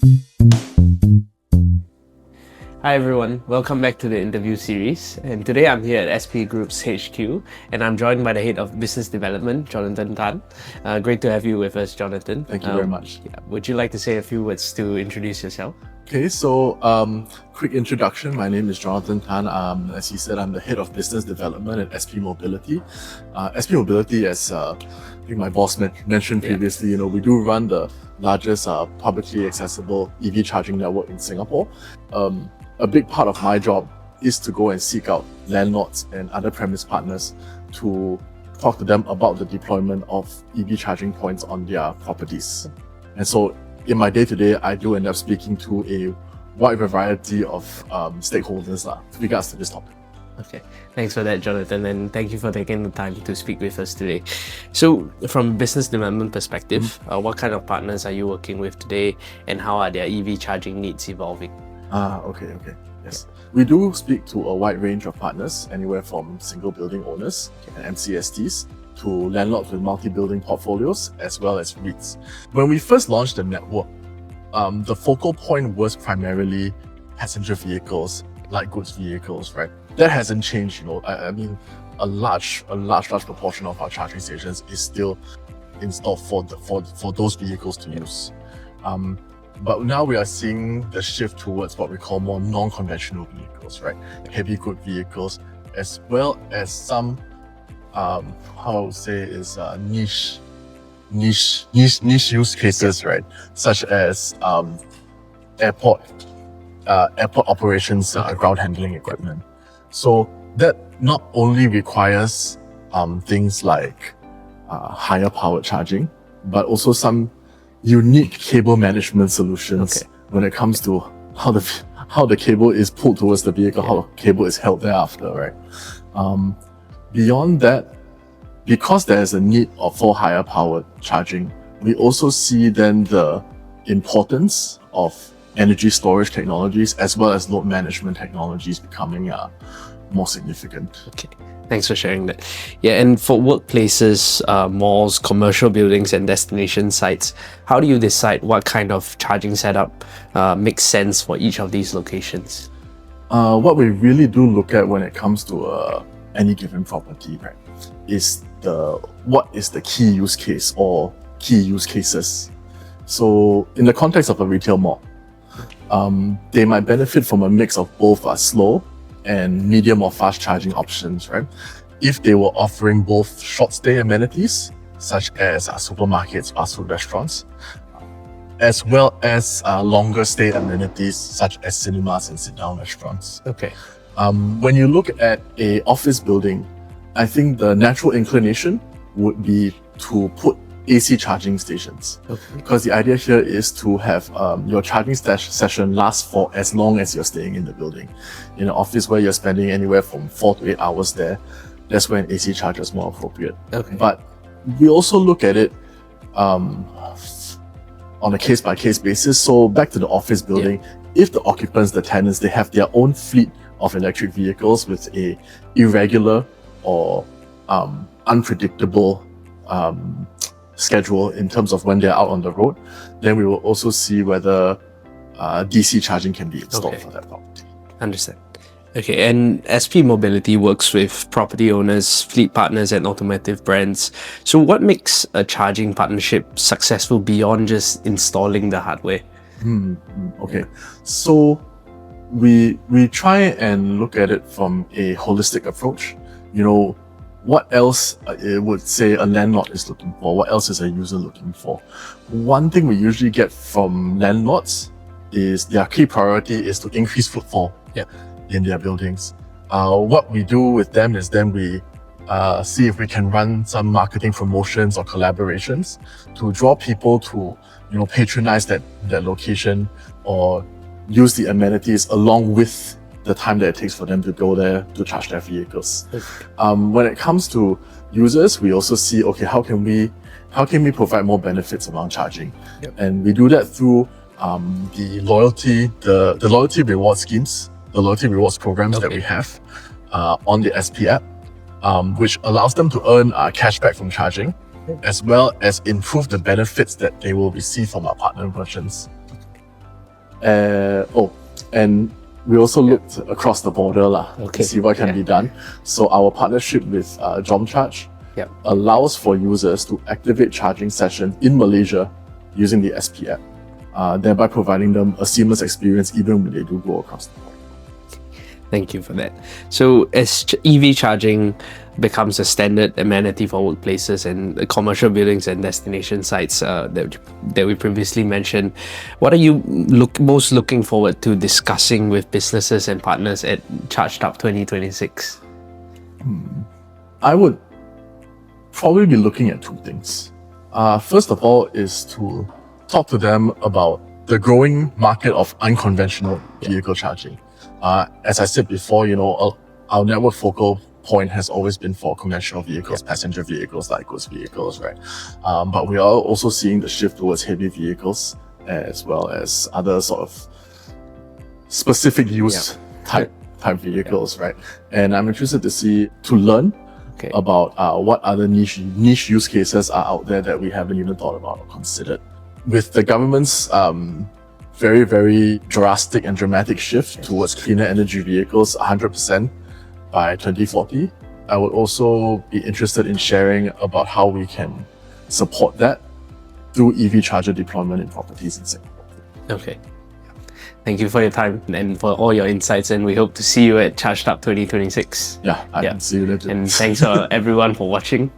Hi everyone, welcome back to the interview series. And today I'm here at SP Group's HQ and I'm joined by the head of business development, Jonathan Tan. Great to have you with us, Jonathan. Thank you very much. Would you like to say a few words to introduce yourself? Okay, so quick introduction. My name is Jonathan Tan. As he said, I'm the head of business development at SP Mobility. SP Mobility, as I think my boss mentioned previously, we do run the largest publicly accessible EV charging network in Singapore. A big part of my job is to go and seek out landlords and other premise partners to talk to them about the deployment of EV charging points on their properties. And so in my day-to-day, I do end up speaking to a wide variety of stakeholders with regards to this topic. Okay, thanks for that, Jonathan, and thank you for taking the time to speak with us today. So, from a business development perspective, what kind of partners are you working with today, and how are their EV charging needs evolving? Okay. Yes. We do speak to a wide range of partners, anywhere from single building owners and MCSTs to landlords with multi-building portfolios, as well as REITs. When we first launched the network, the focal point was primarily passenger vehicles, light goods vehicles, right? That hasn't changed, I mean, a large proportion of our charging stations is still installed for those vehicles to use. But now we are seeing the shift towards what we call more non-conventional vehicles, right? Heavy good vehicles, as well as some, niche use cases, right? Such as airport operations, ground handling equipment. So that not only requires things like higher powered charging, but also some unique cable management solutions when it comes to how the cable is pulled towards the vehicle, how the cable is held thereafter, right? Beyond that, because there is a need for higher powered charging, we also see then the importance of energy storage technologies as well as load management technologies becoming more significant. Okay, thanks for sharing that. Yeah, and for workplaces, malls, commercial buildings, and destination sites, how do you decide what kind of charging setup makes sense for each of these locations? What we really do look at when it comes to any given property, right, is what is the key use case or key use cases. So in the context of a retail mall, they might benefit from a mix of both slow and medium or fast charging options, right? If they were offering both short stay amenities, such as supermarkets, fast food restaurants, as well as longer stay amenities, such as cinemas and sit-down restaurants. Okay. When you look at a office building, I think the natural inclination would be to put AC charging stations. Okay. Because the idea here is to have your charging session last for as long as you're staying in the building. In an office where you're spending anywhere from 4 to 8 hours there, that's when AC charge is more appropriate. Okay. But we also look at it on a case-by-case basis. So back to the office building, if the occupants, the tenants, they have their own fleet of electric vehicles with a irregular or unpredictable schedule in terms of when they're out on the road, then we will also see whether DC charging can be installed for that property. Understand. Okay, and SP Mobility works with property owners, fleet partners, and automotive brands. So what makes a charging partnership successful beyond just installing the hardware? Okay, so we try and look at it from a holistic approach. What else would say a landlord is looking for? What else is a user looking for? One thing we usually get from landlords is their key priority is to increase footfall in their buildings. What we do with them is then we see if we can run some marketing promotions or collaborations to draw people to patronize that location or use the amenities along with the time that it takes for them to go there to charge their vehicles. When it comes to users, we also see, okay, how can we provide more benefits around charging? And we do that through the loyalty reward schemes, the loyalty rewards programs that we have on the SP app, which allows them to earn cashback from charging, as well as improve the benefits that they will receive from our partner merchants. And we also looked across the border Okay. to see what can be done. So our partnership with JomCharge Yep. allows for users to activate charging sessions in Malaysia using the SP app, thereby providing them a seamless experience even when they do go across the border. Thank you for that. So as EV charging becomes a standard amenity for workplaces and commercial buildings and destination sites that we previously mentioned, what are you most looking forward to discussing with businesses and partners at Charged Up 2026? I would probably be looking at two things. First of all is to talk to them about the growing market of unconventional vehicle charging. As I said before, our network focal point has always been for commercial vehicles, passenger vehicles, light goods vehicles, right? But we are also seeing the shift towards heavy vehicles as well as other sort of specific use type vehicles, right? And I'm interested to learn about what other niche use cases are out there that we haven't even thought about or considered. With the government's very, very drastic and dramatic shift towards cleaner energy vehicles, 100% by 2040, I would also be interested in sharing about how we can support that through EV charger deployment in properties in Singapore. Okay. Thank you for your time and for all your insights, and we hope to see you at Charged Up 2026. I can see you later. And thanks everyone for watching.